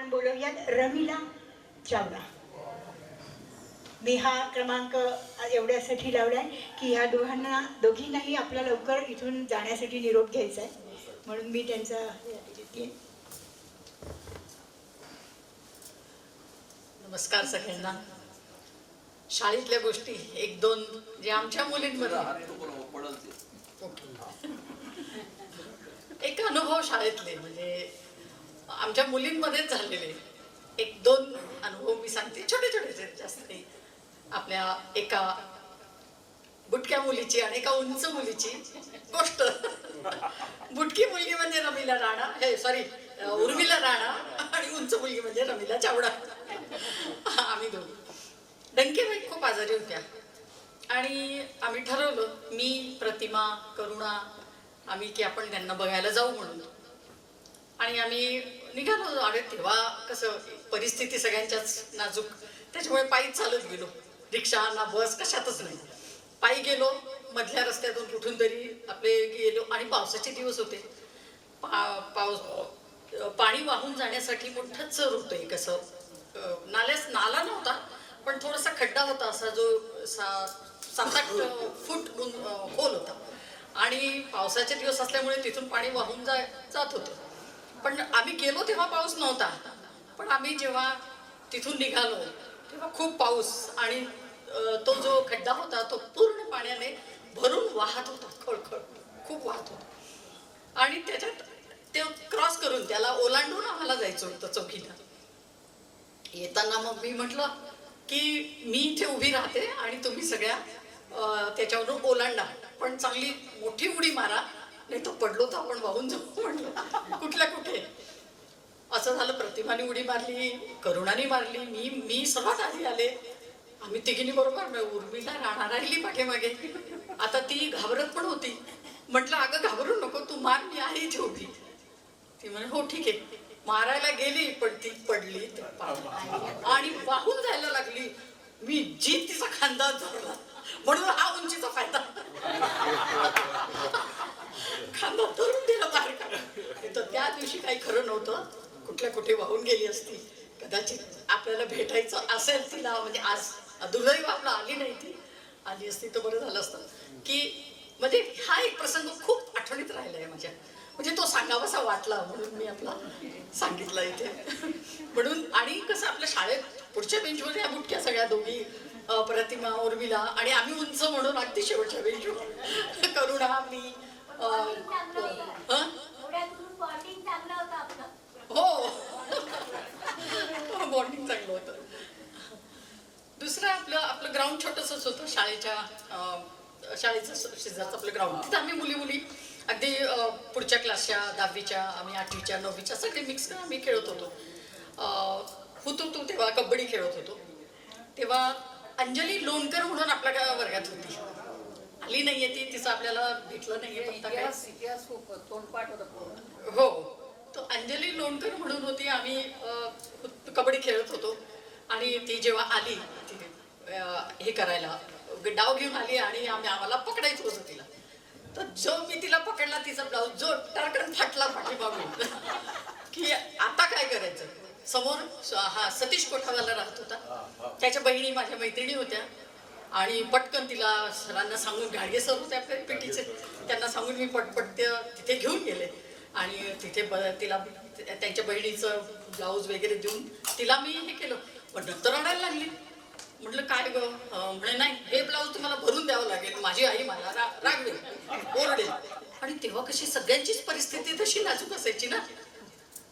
आपण बोलवूयात रमीला चावला. मी हा क्रमांक एवढ्यासाठी लावलाय की ह्या दोघींनाही आपला लवकर इथून जाण्यासाठी निरोप घ्यायचा आहे, म्हणून मी त्यांचा नमस्कार सगळ्यांना. शाळेतल्या गोष्टी एक दोन जे आमच्या मुलींमध्ये एक अनुभव शाळेतले म्हणजे आमच्या मुलींमध्येच झालेले एक दोन अनुभव मी सांगते, छोटे छोटे जास्त नाही. आपल्या एका बुटक्या मुलीची आणि एका उंच मुलीची गोष्ट. बुटकी मुलगी म्हणजे रमीला राणा, हे सॉरी उर्मिला राणा, आणि उंच मुलगी म्हणजे रमीला चावडा. आम्ही दोघी डंकेबाई खूप आजारी होत्या आणि आम्ही ठरवलं, मी प्रतिमा करुणा आम्ही की आपण त्यांना बघायला जाऊ म्हणून. आणि आम्ही निघालो. अरे तेव्हा कसं परिस्थिती सगळ्यांच्याच नाजूक, त्याच्यामुळे पायी चालत गेलो. रिक्षा ना बस कशातच नाही, पायी गेलो. मधल्या रस्त्यातून कुठून तरी आपले गेलो आणि पावसाचे दिवस होते. पाणी वाहून जाण्यासाठी मोठं चर होतं एक असं. नाला नव्हता पण थोडासा खड्डा होता असा, जो 7-8 फूट खोल होता. आणि पावसाचे दिवस असल्यामुळे तिथून पाणी वाहून जात होतं. पण आम्ही गेलो तेव्हा पाऊस नव्हता, पण आम्ही जेव्हा तिथून निघालो तेव्हा खूप पाऊस आणि तो जो खड्डा होता तो पूर्ण पाण्याने भरून वाहत होता, खळखळ खूप वाहत होता. आणि त्याच्यात ते क्रॉस करून त्याला ओलांडून आम्हाला जायचं होतं चौकीला. येताना मग मी म्हटलं की मी इथे उभी राहते आणि तुम्ही सगळ्या त्याच्यावरून ओलांडा, पण चांगली मोठी उडी मारा, नाही तर पडलो तर आपण वाहून जाऊ म्हटलं कुठल्या कुठे. असं झालं. प्रतिमाने उडी मारली, करुणाने मारली, मी सर्वात आधी आले. आम्ही तिघींनी बरोबर. उर्मिला राणा राहिली पाठीमागे. आता ती घाबरत पण होती. म्हटलं अगं घाबरू नको, तू मार, मी आहे इथे उभी. ती म्हणे हो ठीक आहे. मारायला गेली पण ती पडली आणि वाहून जायला लागली. मी जी तिचा खांदा धरला, म्हणून हा उंचीचा फायदा. खांदा धरून दिला बाहेर काढला. तर त्या दिवशी काही खरं नव्हतं, कुठल्या कुठे वाहून गेली असती. कदाचित आपल्याला भेटायचं असेल तिला, म्हणजे आज दुर्दैव आपला आली नाही, ती आली असती तर बरं झालं असतं. की म्हणजे हा एक प्रसंग खूप आठवणीत राहिला आहे माझ्या, म्हणजे तो सांगावासा वाटला म्हणून मी आपला सांगितला इथे. म्हणून आणि कसं आपल्या शाळेत पुढच्या बेंचवर या बुटक्या सगळ्या दोघी, प्रतिमा उर्मिला, आणि आम्ही उंच म्हणून अगदी शेवटच्या बेंचवर करुणा, मी. हो बॉन्डिंग चांगलं होतं. दुसरं आपलं ग्राउंड छोटंसंच होतं शाळेचं शेजारचं आपलं ग्राउंड. तिथं आम्ही मुली अगदी पुढच्या क्लासच्या 10वीच्या, आम्ही 8वीच्या 9वीच्या सगळे मिक्स आम्ही खेळत होतो. तेव्हा कबड्डी खेळत होतो. तेव्हा अंजली लोणकर म्हणून आपल्या वर्गात होती. आली नाहीये ती, तिचं आपल्याला भेटलं नाहीये. हो, तो अंजली लोणकर म्हणून होती. आम्ही कबड्डी खेळत होतो आणि ती जेव्हा आली हे करायला, डाव घेऊन आली आणि आम्हाला पकडायचं होतं तिला. तर जो मी तिला पकडला, तिचा ब्लाऊज जो टरकन फाटला पाठीमागून. की आता काय करायचं. समोर हा सतीश कोठावाला राहत होता, त्याच्या बहिणी माझ्या मैत्रिणी होत्या. आणि पटकन तिला सरांना सांगून, घाडगे सर होते आपल्या पेटीचे, त्यांना सांगून मी पटपट तिथे घेऊन गेले. आणि तिथे तिला त्यांच्या बहिणीचं ब्लाऊज वगैरे देऊन तिला मी हे केलं. पण नंतर रडायला लागली. म्हटलं काय ग. म्हणे नाही, हे ब्लाऊज तुम्हाला भरून द्यावं लागेल, माझी आई मला रागवेल, ओरडेल. आणि तेव्हा कशी सगळ्यांचीच परिस्थिती तशी नाजूक असायची ना.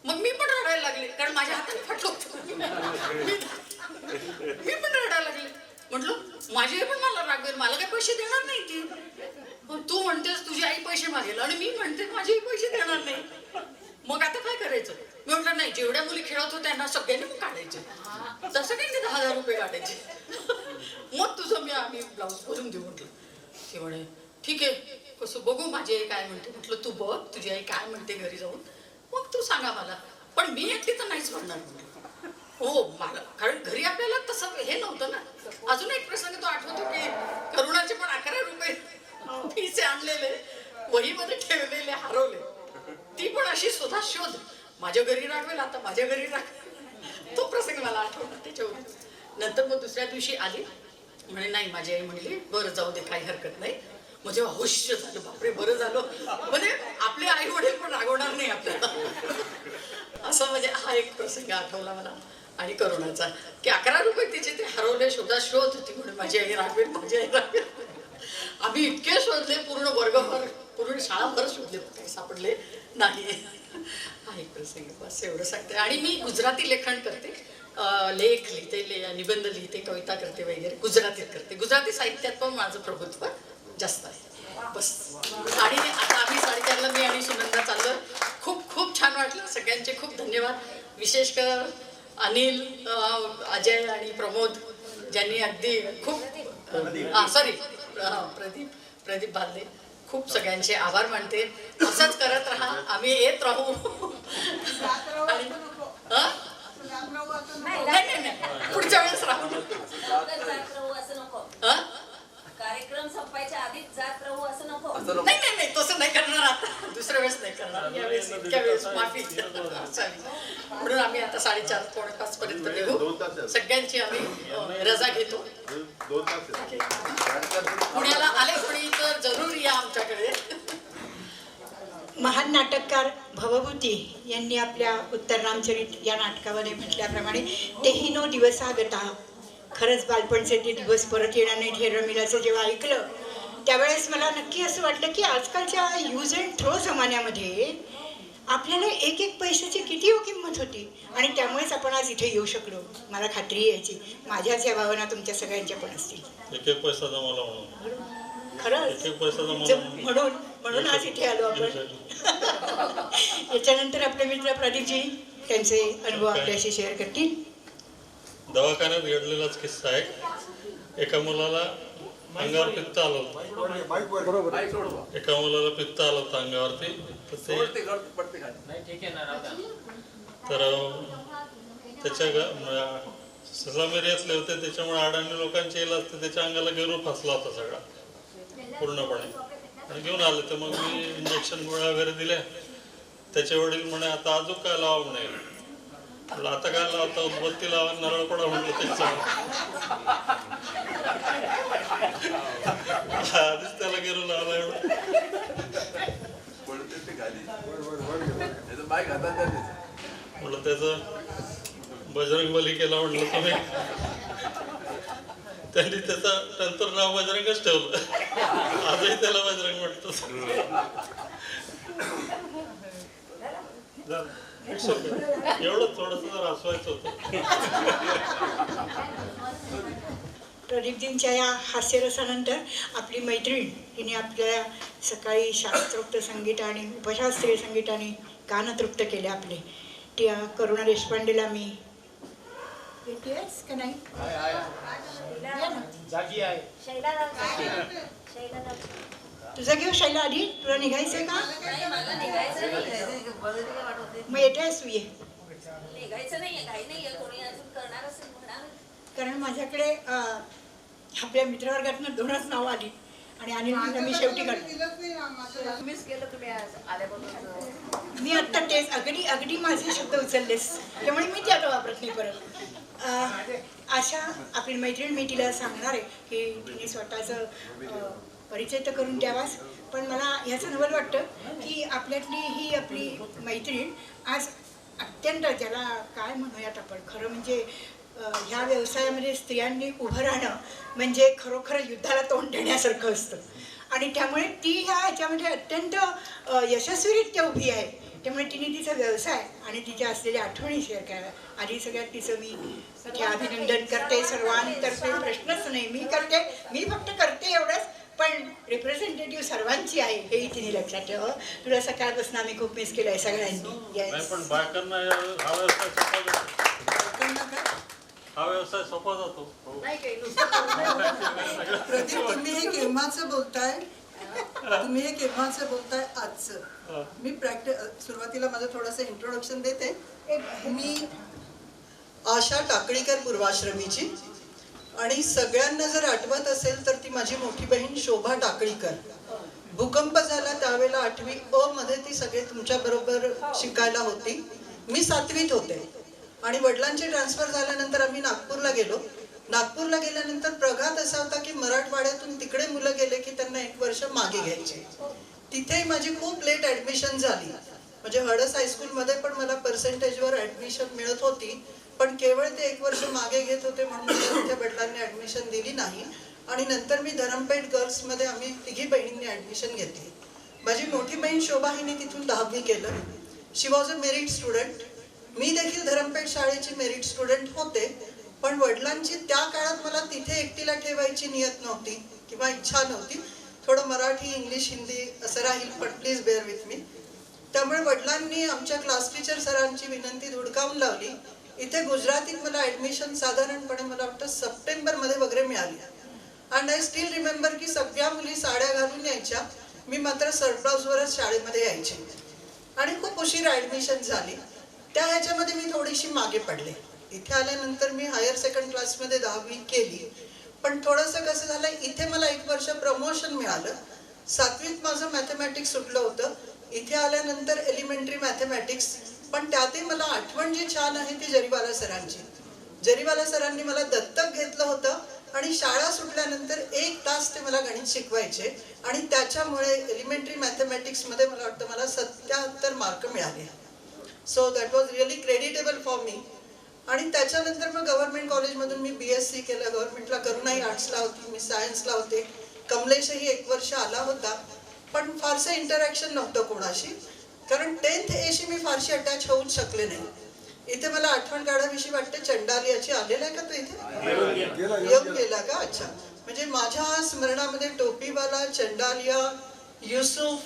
मग मी पण रडायला लागले, कारण माझ्या हाताने फाटलं होतं. मी पण रडायला लागले. म्हटलं माझी आई पण मला रागवेल, मला काही पैसे देणार नाही ती. तू म्हणतेस तुझी आई पैसे मागेल आणि मी म्हणते माझी आई पैसे देणार नाही. मग आता काय करायचं. मी म्हटलं नाही, जेवढ्या मुली खेळत होत्या त्यांना सगळ्यांनी मग काढायचे. तसं काही नाही, 10,000 रुपये काढायचे. मग तुझं आम्ही ब्लाऊज भरून देऊ म्हटलं. ती म्हणे ठीक आहे, कसं बघू माझी आई काय म्हणते. म्हटलं तू बघ तुझी आई काय म्हणते घरी जाऊन, मग तू सांगा मला. पण मी एकटी तर नाहीच म्हणणार. हो मला, कारण घरी आपल्याला तसं हे नव्हतं ना. अजून एक प्रसंग तो आठवतो की करुणाचे पण 11 रुपये फीचे आणलेले, वहीमध्ये ठेवलेले, हरवले. ती पण अशी शोध माझ्या घरी राखवेल, आता माझ्या घरी राख. तो प्रसंग मला आठवला त्याच्यावर. नंतर मग दुसऱ्या दिवशी आली, म्हणे नाही, माझी आई म्हणली बरं जाऊ दे, काही हरकत नाही. म्हणजे अवश्य झालं, बापरे बरं झालं. म्हणजे आपले आई वडील पण रागवणार नाही आपल्याला. असं म्हणजे हा एक प्रसंग आठवला मला. आणि करोनाचा की 11 रुपये तिचे ते हरवले, शोध होती म्हणून माझी आई रागवेल, माझी आई रागवेल. आम्ही इतके शोधले, पूर्ण वर्गभर, पूर्ण शाळाभर शोधले, काही सापडले नाही. हा एक प्रसंग, बस एवढं सांगते. आणि मी गुजराती लेखन करते, लेख लिहिते, निबंध लिहिते, कविता करते वगैरे, गुजरातीत करते. गुजराती साहित्यात पण माझं प्रभुत्व जास्त आहे. बस. आणि आता आम्ही 4:30ला मी आणि सुनंदा चाललोय. खूप खूप छान वाटलं. सगळ्यांचे खूप धन्यवाद. विशेष कर अनिल, अजय आणि प्रमोद, ज्यांनी अगदी खूप प्रदीप बांदे, खूप सगळ्यांचे आभार मानते. असंच करत राहा, आम्ही येत राहू. नाही, पुढच्या वेळेस राहू. कार्यक्रम संपायच्या आधीच जात राहू असं नको. नाही, तसं नाही करणार. आता दुसऱ्या वेळेस नाही करणार. यावेळेस इतक्या वेळेस माफी. म्हणून आम्ही आता 4:30-4:45 पर्यंत निघू. सगळ्यांची आम्ही रजा घेतो. पुण्याला आले कोणी तर जरूर या आमच्याकडे. महान नाटककार भवभूती यांनी आपल्या उत्तर रामचरित या नाटकामध्ये म्हटल्याप्रमाणे, तेही नो दिवसागता, खरंच बालपणचे ते दिवस परत येणार नाहीत हे रमिलाचं जेव्हा ऐकलं त्यावेळेस मला नक्की असं वाटलं की आजकालच्या यूज अँड थ्रो जमान्यामध्ये आपल्याला एक एक पैशाची किती किंमत होती, आणि त्यामुळेच आपण आज इथे येऊ शकलो. मला खात्री यायची, माझ्याच या भावना तुमच्या सगळ्यांच्या पण असतील. एक एक पैसा जमाला म्हणून, खरंच एक एक पैसा जमाला म्हणून आज इथे आलो आपण. याच्यानंतर आपले मित्र प्रदीपजी त्यांचे अनुभव आपल्याशी शेअर करतील. दवाखान्यात घडलेलाच किस्सा आहे. एका मुलाला अंगावर पित्त आलं होतं. एका मुलाला पित्त आलं होतं अंगावरती. तर त्याच्या सलामिरीतले होते, त्याच्यामुळे अडाणी लोकांचे इलाज, तर त्याच्या अंगाला गेरू फसला होता सगळा पूर्णपणे. आणि घेऊन आले तर मग मी इंजेक्शन गोळ्या वगैरे दिल्या. त्याचे वडील म्हणे आता अजून काय लावा म्हणे. म्हटलं आता काय लावता, उदबत्ती लावा, नारळ पडा म्हटलं त्याचं. आधीच त्याला गेलो लावला एवढं. म्हटलं त्याचं बजरंग बली केला म्हटलं तुम्ही. त्यांनी त्याचं नंतर नाव बजरंगच ठेवलं. आजही त्याला बजरंग म्हणतो. एवढं थोडस जर हसवायचं होतं. प्रदीपजींच्या या हास्यरसानंतर आपली मैत्रीण हिने आपल्या सकाळी शास्त्रोक्त संगीत आणि उपशास्त्रीय संगीताने गानतृप्त केले आपले. त्या करुणा देशपांडेला मी येतेस का नाही? तुझा घेऊ शैला आधी, तुला निघायचंय का? मग येतेस तू, ये. निघायचं नाहीये, काही नाहीये, कोणी अजून करणार असेल म्हणा. कारण माझ्याकडे आपल्या मित्रवर्गातनं 2च नावं आली आणि अनिल मी शेवटी काढली. मिस केलं तुम्ही आल्यापासून. मी आत्ता तेच अगदी माझे शब्द उचललेस, त्यामुळे मी ते आता वापरत नाही परत. अशा आपली मैत्रीण, मी तिला सांगणार आहे की तिने स्वतःचं परिचय तर करून द्यावाच, पण मला ह्याचं नवल वाटतं की आपल्यातली ही आपली मैत्रीण आज अत्यंत, ज्याला काय म्हणूयात आपण, खरं म्हणजे ह्या व्यवसायामध्ये स्त्रियांनी उभं राहणं म्हणजे खरोखर युद्धाला तोंड देण्यासारखं असतं. आणि त्यामुळे ती ह्याच्यामध्ये अत्यंत यशस्वीरित्या उभी आहे. त्यामुळे तिने तिचा व्यवसाय आणि तिच्या असलेल्या आठवणी शेअर करा. आधी सगळ्यात तिचं मी इथे अभिनंदन करते. सर्वांतर्फे प्रश्नच नाही, मी फक्त करते एवढंच, पण रिप्रेझेंटेटिव्ह सर्वांची आहे हेही तिने लक्षात ठेव. तुला सकाळपासून आम्ही खूप मिस केलं आहे सगळ्यांनी. पण बायकांना हा व्यवसाय सोपा जातो. प्रदीप, तुम्ही हे केव्हाचं बोलताय? आजचं. मी सुरुवातीला माझं थोडंसं इंट्रोडक्शन देते. मी आशा टाकळीकर पूर्वाश्रमीची, आणि सगळ्यांना जर आठवत असेल तर ती माझी मोठी बहीण शोभा टाकळीकर. भूकंप झाला त्यावेळेला 8वी अ मध्ये ती सगळे तुमच्या बरोबर शिकायला होती. मी 7वीत होते. आणि वडिलांची ट्रान्सफर झाल्यानंतर आम्ही नागपूरला गेलो. नागपूरला गेल्यानंतर प्रघात असा होता की मराठवाड्यातून तिकडे मुलं गेले की त्यांना 1 वर्ष मागे घ्यायचे. तिथे माझी खूप लेट ॲडमिशन झाली. म्हणजे हडस हायस्कूलमध्ये पण मला पर्सेंटेजवर ॲडमिशन मिळत होती, पण केवळ ते 1 वर्ष मागे घेत होते म्हणून मला तिथे वडिलांनी ॲडमिशन दिली नाही. आणि नंतर मी धरमपेठ गर्ल्समध्ये आम्ही तिघी बहिणींनी ॲडमिशन घेतली. माझी मोठी बहीण शोभा हिने तिथून 10वी केलं. शी वॉज अ मेरिट स्टुडंट. मी देखील धरमपेठ शाळेची मेरिट स्टुडंट होते, पण वडिलांची त्या काळात मला तिथे एकटीला ठेवायची नियत नव्हती किंवा इच्छा नव्हती. थोडं मराठी, इंग्लिश, हिंदी असं राहील, पण प्लीज बेअर विथ मी. त्यामुळे वडिलांनी आमच्या क्लास टीचर सरांची विनंती धुडकावून लावली. इथे गुजरातीत मला ॲडमिशन साधारणपणे मला वाटतं सप्टेंबरमध्ये वगैरे मिळाली. अँड आय स्टील रिमेंबर की सगळ्या मुली साड्या घालून यायच्या, मी मात्र सरप्राऊजवरच शाळेमध्ये यायचे. आणि खूप उशीर ॲडमिशन झाली. त्या ह्याच्यामध्ये मी थोडीशी मागे पडले. इथे आल्यानंतर मी हायर सेकंड क्लासमध्ये 10वी केली, पण थोडंसं कसं झालं, इथे मला 1 वर्ष प्रमोशन मिळालं. 7वीत माझं मॅथमॅटिक्स सुटलं होतं. इथे आल्यानंतर एलिमेंटरी मॅथमॅटिक्स, पण त्यातही मला आठवण जी छान आहे ती जरीवाला सरांची. जरीवाला सरांनी मला दत्तक घेतलं होतं आणि शाळा सुटल्यानंतर 1 तास ते मला गणित शिकवायचे आणि त्याच्यामुळे एलिमेंटरी मॅथमॅटिक्समध्ये मला वाटतं मला 77 मार्क मिळाले. So that was really creditable for me. आणि त्याच्यानंतर मग गव्हर्नमेंट कॉलेजमधून मी BSc केलं. गव्हर्नमेंटला करुणाई आर्ट्सला होती, मी सायन्सला होते. कमलेशही 1 वर्ष आला होता, पण फारसं इंटरॅक्शन नव्हतं कोणाशी, कारण 10th Aशी मी फारशी अटॅच होऊच शकले नाही. इथे मला आठवण काढावीशी वाटते, चंडालियाची. आलेला आहे का तो इथे? येऊन गेला का? अच्छा. म्हणजे माझ्या स्मरणामध्ये टोपीवाला, चंडालिया, युसुफ,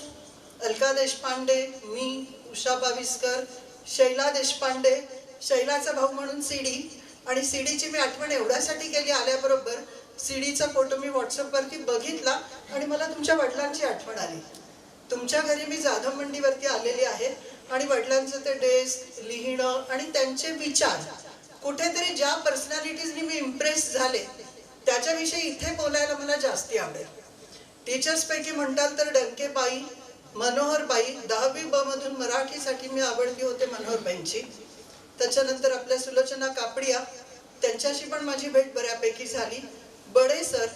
अलका देशपांडे, मी, उषा बाविस्कर, शैला देशपांडे, शैलाचा भाऊ म्हणून CD. आणि CDची मी आठवण एवढ्यासाठी केली, आल्याबरोबर CDचा फोटो मी व्हॉट्सअपवरती बघितला आणि मला तुमच्या वडिलांची आठवण आली. तुमच्या घरी मी जाधव मंडीवरती आलेली आहे आणि वडिलांचं ते डेस्क, लिहिणं आणि त्यांचे विचार, कुठेतरी ज्या पर्सनॅलिटीजनी मी इम्प्रेस झाले त्याच्याविषयी इथे बोलायला मला जास्ती आवडेल. टीचर्सपैकी म्हणताल तर डंकेबाई, मनोहरबाई. 10वी ब मधून मराठीसाठी मी आवडती होते मनोहरबाईंची. त्याच्यानंतर आपल्या सुलोचना कापडिया, त्यांच्याशी पण माझी भेट बऱ्यापैकी झाली. बडे सर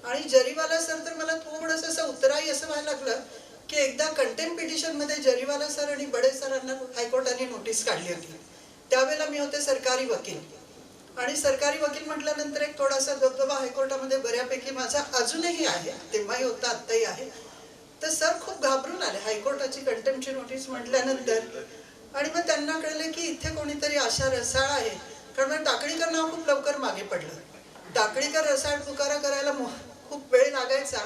आणि जरीवाला सर तर मला थोडंसं असं उतराई असं व्हायला लागलं की एकदा कंटेंट पिटिशनमध्ये जरीवाला सर आणि बडे सरांना हायकोर्टाने नोटीस काढली होती. त्यावेळेला मी होते सरकारी वकील, आणि सरकारी वकील म्हटल्यानंतर एक थोडासा दबदबा हायकोर्टामध्ये बऱ्यापैकी माझा अजूनही आहे, तेव्हाही होता, आत्ताही आहे. तर सर खूप घाबरून आले हायकोर्टाची कंटेम्पची नोटीस म्हटल्यानंतर. आणि मग त्यांना कळले की इथे कोणीतरी आशा रसाळ आहे, कारण मग टाकळीकर नाव खूप लवकर मागे पडलं. टाकळीकर रसाळ पुकारा करायला खूप वेळ लागायचा,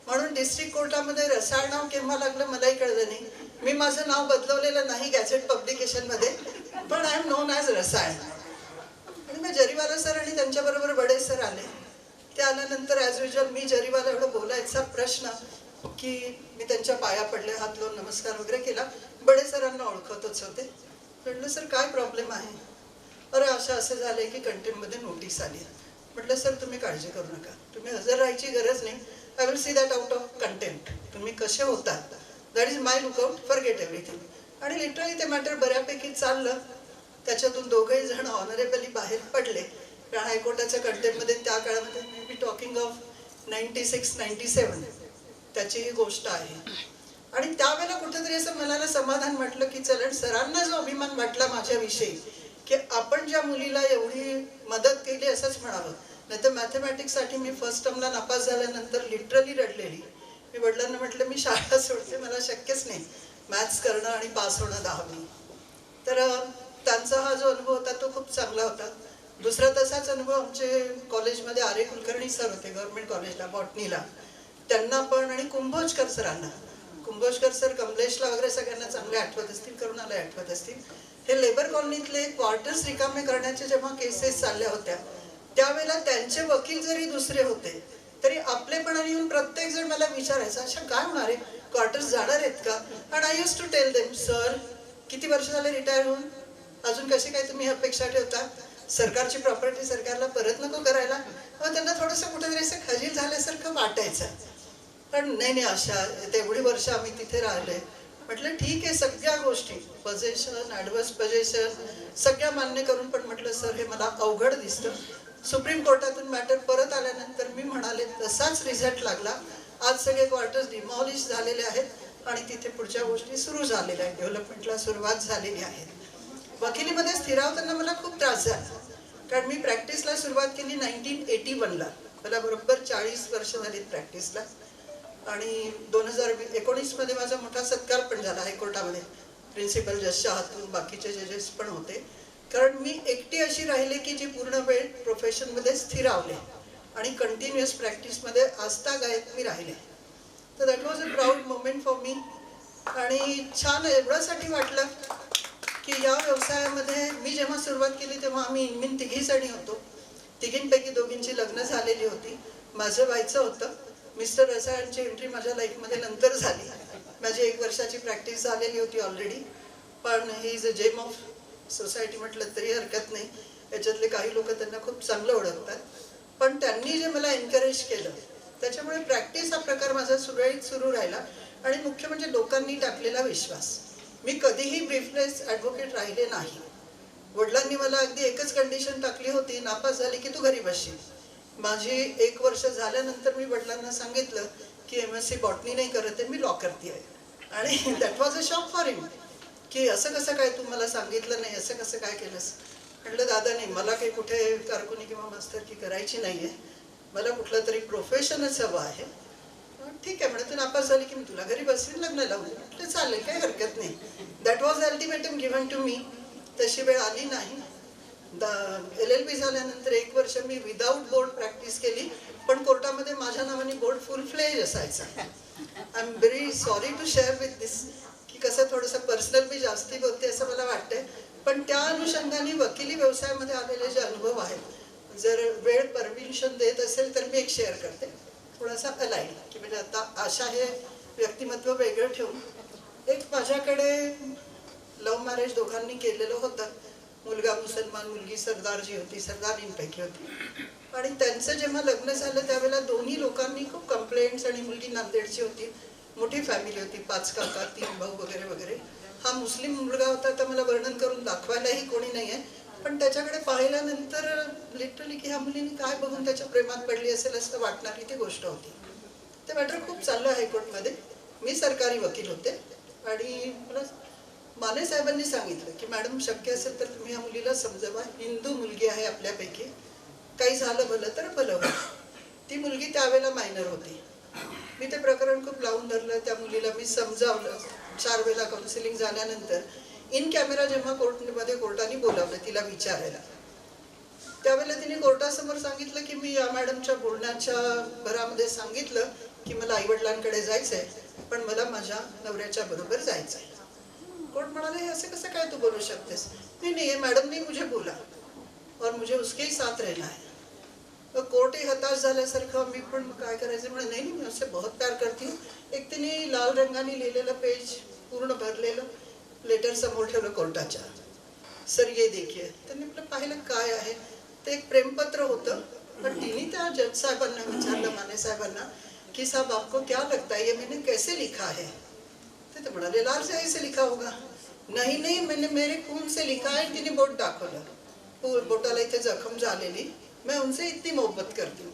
म्हणून डिस्ट्रिक्ट कोर्टामध्ये रसाळ नाव केव्हा लागलं मलाही कळलं नाही. मी माझं नाव बदलवलेलं नाही गॅझेट पब्लिकेशनमध्ये, पण आय एम नोन ॲज रसाळ. आणि मग जरीवाला सर आणि त्यांच्याबरोबर बडे सर आले. ते आल्यानंतर ॲज युजल मी जरीवाला एवढं बोलायचा प्रश्न की मी त्यांच्या पाया पडले, हात लावून नमस्कार वगैरे केला. बडे सरांना ओळखतच होते. म्हटलं सर काय प्रॉब्लेम आहे? अरे असं झालंय की कंटेम्पमध्ये नोटीस आली. म्हटलं सर तुम्ही काळजी करू नका, तुम्ही हजर राहायची गरज नाही. I will see that out of contempt. तुम्ही कसे होतात, that is my lookout, forget everything. आणि लिटरली ते मॅटर बऱ्यापैकी चाललं. त्याच्यातून दोघंही जण ऑनरेबली बाहेर पडले. कारण हायकोर्टाच्या कंटेम्पमध्ये त्या काळामध्ये मे बी टॉकिंग ऑफ 96-97 त्याची ही गोष्ट आहे. आणि त्यावेळेला कुठेतरी असं मनाला समाधान वाटलं की चला, सरांना जो अभिमान वाटला माझ्याविषयी की आपण ज्या मुलीला एवढी मदत केली असंच म्हणावं. नाही तर मॅथमॅटिक्ससाठी मी फर्स्ट टर्मला नापास झाल्यानंतर लिटरली रडलेली. मी वडिलांना म्हटलं मी शाळा सोडते, मला शक्यच नाही मॅथ्स करणं आणि पास होणं 10वी. तर त्यांचा हा जो अनुभव होता तो खूप चांगला होता. दुसरा तसाच अनुभव आमचे कॉलेजमध्ये आर्य कुलकर्णी सर होते गव्हर्नमेंट कॉलेजला बॉटनीला. त्यांना पण, आणि कुंभोजकर सरांना. कुंभोजकर सर कमलेशला वगैरे सगळ्यांना चांगले आठवत असतील, करुणाला आठवत असतील. हे लेबर कॉलनीतले क्वार्टर्स रिकामे करण्याच्या जेव्हा केसेस चालल्या होत्या त्यावेळेला त्यांचे वकील जरी दुसरे होते तरी आपलेपणाने येऊन प्रत्येक जण मला विचारायचा, अच्छा काय होणार आहे, क्वार्टर्स जाणार आहेत का? आणि I use to tell them, sir किती वर्ष झाले रिटायर होऊन, अजून कशी काय तुम्ही अपेक्षा ठेवता? सरकारची प्रॉपर्टी सरकारला परत नको करायला? मग त्यांना थोडंसं कुठेतरी असं खजील झाल्यासारखं वाटायचं. पण नाही अशा तेवढी वर्ष आम्ही तिथे राहिले. म्हटलं ठीक आहे, सगळ्या गोष्टी पजेशन, ॲडव्हर्स पजेशन सगळ्या मान्य करून, पण म्हटलं सर हे मला अवघड दिसतं. सुप्रीम कोर्टातून मॅटर परत आल्यानंतर मी म्हणाले तसाच रिझल्ट लागला. आज सगळे क्वार्टर्स डिमॉलिश झालेले आहेत आणि तिथे पुढच्या गोष्टी सुरू झालेल्या आहेत, डेव्हलपमेंटला सुरुवात झालेली आहे. वकिलीमध्ये स्थिरावताना मला खूप त्रास झाला, कारण मी प्रॅक्टिसला सुरुवात केली 1981ला. मला बरोबर 40 वर्ष झाली प्रॅक्टिसला. आणि 2019मध्ये माझा मोठा सत्कार पण झाला हायकोर्टामध्ये. प्रिन्सिपल जजच्या हातून बाकीचे जजेस पण होते, कारण मी एकटी अशी राहिले की जी पूर्ण वेळ प्रोफेशनमध्ये स्थिरावले आणि कंटिन्युअस प्रॅक्टिसमध्ये आजतागायत मी राहिले. तर that was a proud moment for me. आणि छान एवढ्यासाठी वाटलं की या व्यवसायामध्ये मी जेव्हा सुरुवात केली तेव्हा आम्ही इनमिन 3 जणी होतो. 3पैकी 2ची लग्न झालेली होती. माझं व्हायचं होतं. मिस्टर रसायनची एंट्री माझ्या लाईफमध्ये नंतर झाली. माझी 1 वर्षाची प्रॅक्टिस झालेली होती ऑलरेडी. पण he is a gem of society म्हटलं तरी हरकत नाही. याच्यातले काही लोक त्यांना खूप चांगलं ओळखतात. पण त्यांनी जे मला एनकरेज केलं त्याच्यामुळे प्रॅक्टिस हा प्रकार माझा सुरळीत सुरू राहिला. आणि मुख्य म्हणजे लोकांनी टाकलेला विश्वास. मी कधीही ब्रीफलेस ॲडव्होकेट राहिले नाही. वडिलांनी मला अगदी एकच कंडिशन टाकली होती, नापास झाली की तू घरी बसशील. माझी 1 वर्ष झाल्यानंतर मी वडिलांना सांगितलं की MSc बॉटनी नाही करत आहे, मी लॉ करते आहे. आणि that was a shock for him, की असं कसं काय तू मला सांगितलं नाही, असं कसं काय केलंस. म्हटलं दादा नाही, मला काही कुठे कारकुनी किंवा मास्तरकी करायची नाही आहे, मला कुठलं तरी प्रोफेशनच हवं आहे. ठीक आहे म्हणे, तू नापास झाली की मी तुला घरी बसवीन, लग्न लावून. म्हटलं चालेल, काही हरकत नाही. That was ultimatum given to me. तशी वेळ आली नाही. LLB झाल्यानंतर 1 वर्ष मी विदाऊट बोर्ड प्रॅक्टिस केली, पण कोर्टामध्ये माझ्या नावाने बोर्ड फुल फ्लेज असायचा. I am very sorry to share with this, की कसं थोडंसं पर्सनल मी जास्ती बोलते असं मला वाटतंय. पण त्या अनुषंगाने वकिली व्यवसायामध्ये आलेले जे अनुभव आहेत, जर वेळ परमिशन देत असेल तर मी एक शेअर करते, थोडासा अलाईन, की म्हणजे आता आशा हे व्यक्तिमत्व वेगळं ठेवून. एक माझ्याकडे लव्ह मॅरेज दोघांनी केलेलं होतं. मुलगा मुसलमान, मुलगी सरदारजी होती, सरदारींपैकी होती. आणि त्यांचं जेव्हा लग्न झालं त्यावेळेला दोन्ही लोकांनी खूप कंप्लेंट्स, आणि मुलगी नांदेडची होती, मोठी फॅमिली होती, 5 काका 3 भाऊ वगैरे वगैरे. हा मुस्लिम मुलगा होता, तर मला वर्णन करून दाखवायलाही कोणी नाही आहे. पण त्याच्याकडे पाहिल्यानंतर लिटरली की ह्या मुलीने काय बघून त्याच्या प्रेमात पडली असेल असं वाटणारी ती गोष्ट होती. ते मॅटर खूप चाललं हायकोर्टमध्ये. मी सरकारी वकील होते आणि मला माने साहेबांनी सांगितलं की मॅडम शक्य असेल तर तुम्ही ह्या मुलीला समजवा, हिंदू मुलगी आहे आपल्यापैकी, काही झालं भलं तर भलं होईल. ती मुलगी त्यावेळेला मायनर होती. मी ते प्रकरण खूप लावून धरलं. त्या मुलीला मी समजावलं. 4 वेळेला काउन्सिलिंग झाल्यानंतर इन कॅमेरा जेव्हा कोर्टाने बोलावलं तिला विचारायला, त्यावेळेला तिने कोर्टासमोर सांगितलं की मी या मॅडमच्या बोलण्याच्या भरामध्ये सांगितलं की मला आईवडिलांकडे जायचं आहे, पण मला माझ्या नवऱ्याच्या बरोबर जायचं आहे. कोर्ट म्हणाले हे असं कसं काय तू बोलू शकतेस. नहीं नहीं, ये मैडम ने मुझे बोला और मुझे उसके ही साथ रहना है. तो कोर्टही हताश झाल्यासारखं, मी पण काय करायचं म्हणे, नाही मी उससे बहुत प्यार करती हूँ. एक तिने लाल रंगाने लिहिलेलं पेज पूर्ण भरलेलं लेटर समोर ठेवलं कोर्टाच्या. सर ये देखिए. त्यांनी म्हटलं पाहिलं काय आहे. ते एक प्रेमपत्र होतं. पण तिने त्या जज साहेबांना विचारलं, माने साहेबांना, की साहब आपको क्या लगता है ये मैंने कैसे लिखा है. ते म्हणाले लाल शाही से लिखा होगा. नहीं नहीं, मैंने मेरे खून से लिखा है. तिने बोट दाखवलं. बोटाला इथे जखम झालेली. मैं उनसे इतनी मोहब्बत करती हूँ.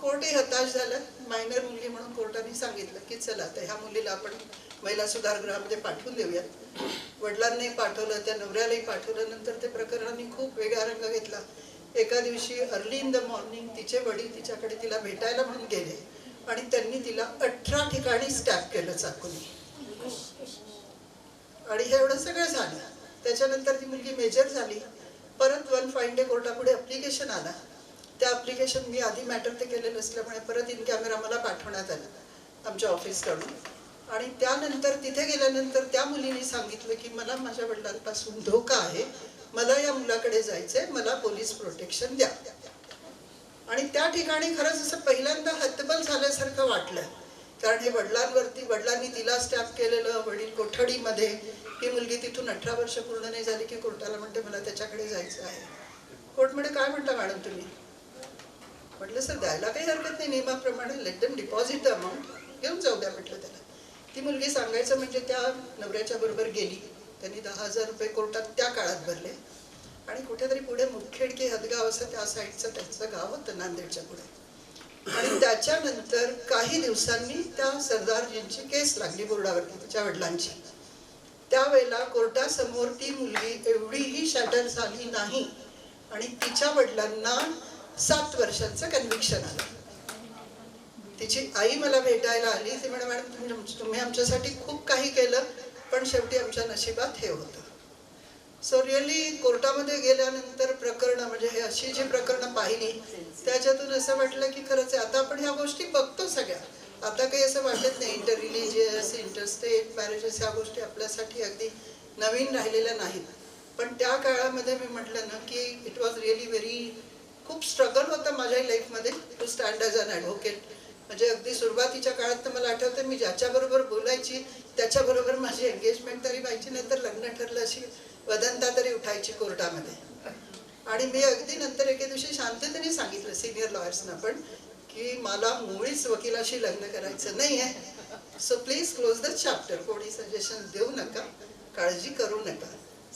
कोर्टही हताश झालं. मायनर मुलगी म्हणून कोर्टाने सांगितलं की चला तर ह्या मुलीला आपण महिला सुधारगृहामध्ये पाठवून देऊयात. वडिलांनाही पाठवलं, त्या नवऱ्यालाही पाठवलं. नंतर ते प्रकरणाने खूप वेगळा रंग घेतला. एका दिवशी अर्ली इन द मॉर्निंग तिचे वडील तिच्याकडे तिला भेटायला म्हणून गेले आणि त्यांनी तिला 18 ठिकाणी स्टॅप केलं चाकूने. आणि हे एवढं सगळं झालं. त्याच्यानंतर ती मुलगी मेजर झाली. परत 1 फाईन डे कोर्टापुढे ॲप्लिकेशन आला. त्या ॲप्लिकेशन मी आधी मॅटर ते केलेलं असल्यामुळे परत इन कॅमेरा मला पाठवण्यात आलं आमच्या ऑफिसकडून. आणि त्यानंतर तिथे गेल्यानंतर त्या मुलीने सांगितलं की मला माझ्या वडिलांपासून धोका आहे, मला या मुलाकडे जायचंय, मला पोलीस प्रोटेक्शन द्या. आणि त्या ठिकाणी खरंच असं पहिल्यांदा हतबल झाल्यासारखं वाटलं. कारण हे वडिलांनी तिला स्टॅप केलेलं, वडील कोठडीमध्ये, ही मुलगी तिथून 18 वर्ष पूर्ण नाही झाली की कोर्टाला म्हणते मला त्याच्याकडे जायचं आहे. कोर्ट म्हणे काय म्हणता मॅडम तुम्ही. म्हटलं सर द्यायला काही हरकत नाही, नियमाप्रमाणे let them deposit the amount, घेऊन जाऊ द्या म्हटलं त्याला. ती मुलगी सांगायचं म्हणजे त्या नवऱ्याच्या बरोबर गेली, त्यांनी 10,000 रुपये कोर्टात त्या काळात भरले आणि कुठेतरी पुढे मुखेड की हदगाव असं त्या साईडचं त्यांचं गाव होतं नांदेडच्या पुढे. आणि त्याच्यानंतर काही दिवसांनी त्या सरदारजींची केस लागली बोर्डावरती तिच्या वडिलांची. त्यावेळेला कोर्टासमोर ती मुलगी एवढीही शॅटर झाली नाही आणि तिच्या वडिलांना 7 वर्षांचं कन्व्हिक्शन आलं. तिची आई मला भेटायला आली. ती म्हणे, मॅडम तुम्ही आमच्यासाठी खूप काही केलं, पण शेवटी आमच्या नशिबात हे होतं. सो रिअली कोर्टामध्ये गेल्यानंतर प्रकरणं म्हणजे हे अशी जी प्रकरणं पाहिली त्याच्यातून असं वाटलं की खरंच आहे, आता आपण ह्या गोष्टी बघतो सगळ्या. आता काही असं वाटत नाही इंटर रिलिजियस इंटरस्टेट मॅरेजेस ह्या गोष्टी आपल्यासाठी अगदी नवीन राहिलेल्या नाहीत. पण त्या काळामध्ये मी म्हटलं ना की इट वॉज रिअली व्हेरी खूप स्ट्रगल होतं माझ्या लाईफमध्ये to stand as an advocate. म्हणजे अगदी सुरुवातीच्या काळात तर मला आठवतं मी ज्याच्याबरोबर बोलायची त्याच्याबरोबर माझी एंगेजमेंट तरी व्हायची, नाही तर लग्न ठरलं अशी वदंता तरी उठायची कोर्टामध्ये. आणि मी अगदी नंतर एके दिवशी शांततेने सांगितलं सिनियर लॉयर्सना पण की मला मुळीच वकिलाशी लग्न करायचं नाही आहे. So please close the chapter. कोणी सजेशन देऊ नका, काळजी करू नका.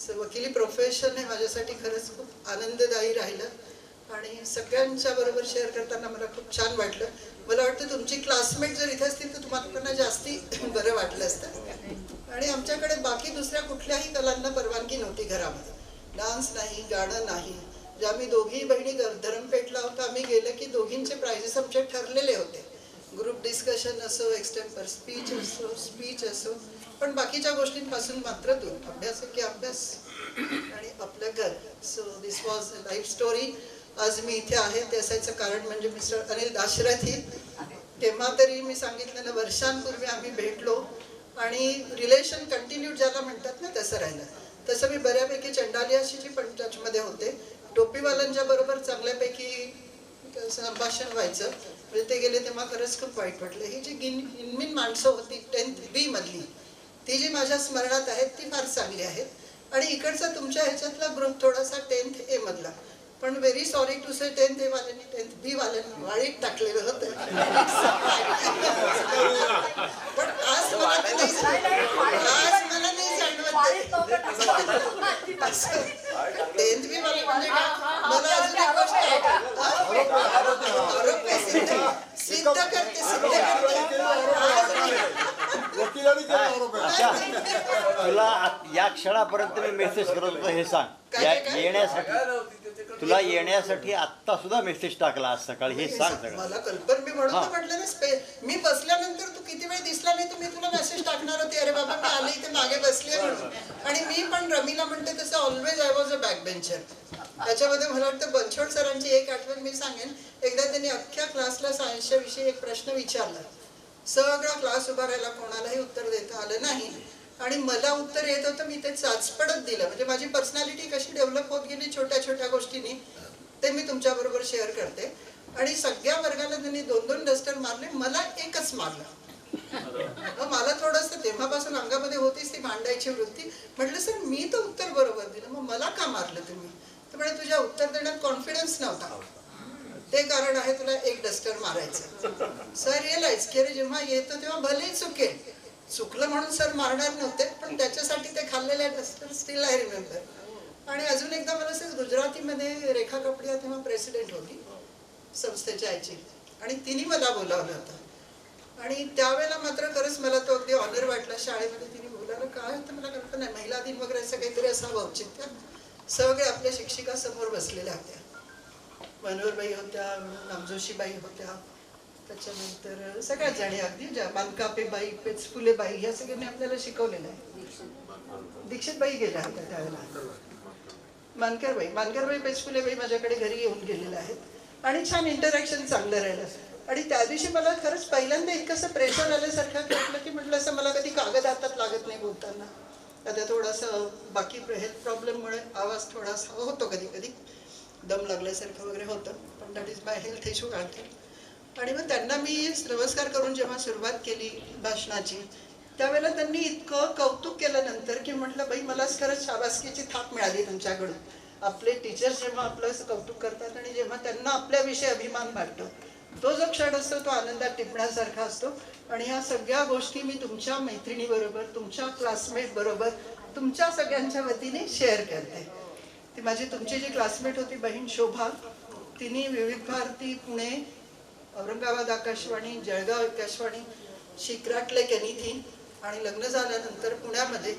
सो वकिली प्रोफेशन हे माझ्यासाठी खरंच खूप आनंददायी राहिलं आणि सगळ्यांच्या बरोबर शेअर करताना मला खूप छान वाटलं. मला वाटतं तुमची क्लासमेट जर इथे असतील तर तुम्हाला त्यांना जास्ती बरं वाटलं असतं. आणि आमच्याकडे बाकी दुसऱ्या कुठल्याही कलांना परवानगी नव्हती घरामध्ये. डान्स नाही, गाणं नाही. जे आम्ही दोघी बहिणी धरमपेठला होता, आम्ही गेलं की दोघींचे प्राइजेस आमचे ठरलेले होते. ग्रुप डिस्कशन असो, एक्सटेम्पर स्पीच असो, पण बाकीच्या गोष्टींपासून मात्र दूर. अभ्यास की अभ्यास आणि आपलं घर. So this was a life story. आज मी इथे आहे ते असायचं कारण म्हणजे मिस्टर अनिल दाशरथी. तेव्हा तरी मी सांगितलं ना वर्षांपूर्वी आम्ही भेटलो आणि रिलेशन कंटिन्यूड ज्याला म्हणतात ना तसं राहिलं. तसं मी बऱ्यापैकी चंडालियाशी पण टचमध्ये होते. टोपीवाल्यांच्या बरोबर चांगल्यापैकी संभाषण व्हायचं. म्हणजे ते गेले तेव्हा खरंच खूप वाईट वाटलं. ही जी इनमिन माणसं होती 10th B मधली ती जी माझ्या स्मरणात आहेत ती फार चांगली आहेत. आणि इकडचा तुमच्या ह्याच्यातला ग्रुप थोडासा 10th A मधला. पण very sorry to say 10th A वाल्यांनी 10th B वाल्यांनी वाळीत टाकलेलं होतं. पण आज मला ते नाही जाणवत. 10th B वाले म्हणजे काय? मला अजून एक गोष्ट आरोप आहे, सिद्ध करते. तुला या क्षणापर्यंत मी मेसेज करत होतो हे सांग. येण्यासाठी तुला येण्यासाठी आत्ता सुद्धा मेसेज टाकला आज सकाळी हे सांग सगळं. मला कल्पन मी म्हणून म्हटलं ना मी बसल्यानंतर तू किती वेळ दिसला नाही तर मी तुला मेसेज टाकणार होते, अरे बाबा मी आले इथे मागे बसले म्हणून. आणि मी पण रमीला म्हणते तसं always I was a back bencher. त्याच्यामध्ये मला वाटतं बनछोड सरांची एक आठवण मी सांगेन. एकदा त्यांनी अख्ख्या क्लासला सायन्सच्या विषयी एक प्रश्न विचारला. सगळा क्लास उभा राहिला, कोणालाही उत्तर देता आलं नाही आणि मला उत्तर येत होतं. मी ते चाचपडत दिलं. म्हणजे माझी पर्सनॅलिटी कशी डेव्हलप होत गेली छोट्या छोट्या गोष्टींनी ते मी तुमच्याबरोबर शेअर करते. आणि सगळ्या वर्गाला त्यांनी 2-2 डस्टर मारले, मला एकच मारलं. मला थोडंसं तेव्हापासून अंगामध्ये होतीच ती भांडायची वृत्ती. म्हटलं सर मी तर उत्तर बरोबर दिलं, मग मला का मारलं तुम्ही? तर म्हणजे तुझ्या उत्तर देण्यात कॉन्फिडन्स नव्हता, ते कारण आहे तुला एक डस्टर मारायचं. सर रिअलाइज की अरे जेव्हा येतं तेव्हा भलेही चुकलं म्हणून सर मारणार नव्हते, पण त्याच्यासाठी ते खाल्लेले डस्टर स्टील आय रिमेंबर. आणि अजून एकदा मला असं गुजरातीमध्ये रेखा कपडिया तेव्हा प्रेसिडेंट होती संस्थेच्या याची आणि तिने मला बोलावलं होतं. आणि त्यावेळेला मात्र खरंच मला तो अगदी ऑनर वाटला. शाळेमध्ये तिने बोलावलं काय होतं मला कल्पना नाही, महिला दिन वगैरे असं काहीतरी असावं औचित्य. सगळे आपल्या शिक्षिका समोर बसलेल्या होत्या. मनोहरबाई होत्या, नामजोशीबाई होत्या, त्याच्यानंतर सगळ्याच जणी अगदी ज्या मानकापेबाई पेचफुलेबाई ह्या सगळ्यांनी आपल्याला शिकवलेलं आहे. दीक्षितबाई गेल्या होत्या त्यावेळेला. मानकरबाई पेचफुलेबाई माझ्याकडे घरी येऊन गेलेल्या आहेत आणि छान इंटरॅक्शन चांगलं राहिलं. आणि त्या दिवशी मला खरंच पहिल्यांदा इतकंसं प्रेशर आल्यासारखं वाटलं की म्हटलं असं मला कधी कागद हातात लागत नाही बोलताना. आता थोडंसं बाकी हेल्थ प्रॉब्लेममुळे आवाज थोडासा होतो कधी कधी, दम लागल्यासारखं वगैरे होतं, पण that is my health issue आणखी. आणि मग त्यांना मी नमस्कार करून जेव्हा सुरुवात केली भाषणाची त्यावेळेला त्यांनी इतकं कौतुक केलं नंतर की म्हटलं बाई मला खरंच शाबासकीची थाप मिळाली तुमच्याकडून. आपले टीचर्स जेव्हा आपलं कौतुक करतात आणि जेव्हा त्यांना आपल्याविषयी अभिमान वाटतो तो जो क्षण असतो तो आनंदात टिपण्यासारखा असतो. आणि ह्या सगळ्या गोष्टी मी तुमच्या मैत्रिणीबरोबर, तुमच्या क्लासमेट बरोबर, तुमच्या सगळ्यांच्या वतीने शेअर करते. ती माझी तुमची जी क्लासमेट होती बहीण शोभा, तिने विविध भारती पुणे, औरंगाबाद आकाशवाणी, जळगाव आकाशवाणी, शिक्राटले केनिथीन आणि लग्न झाल्यानंतर पुण्यामध्ये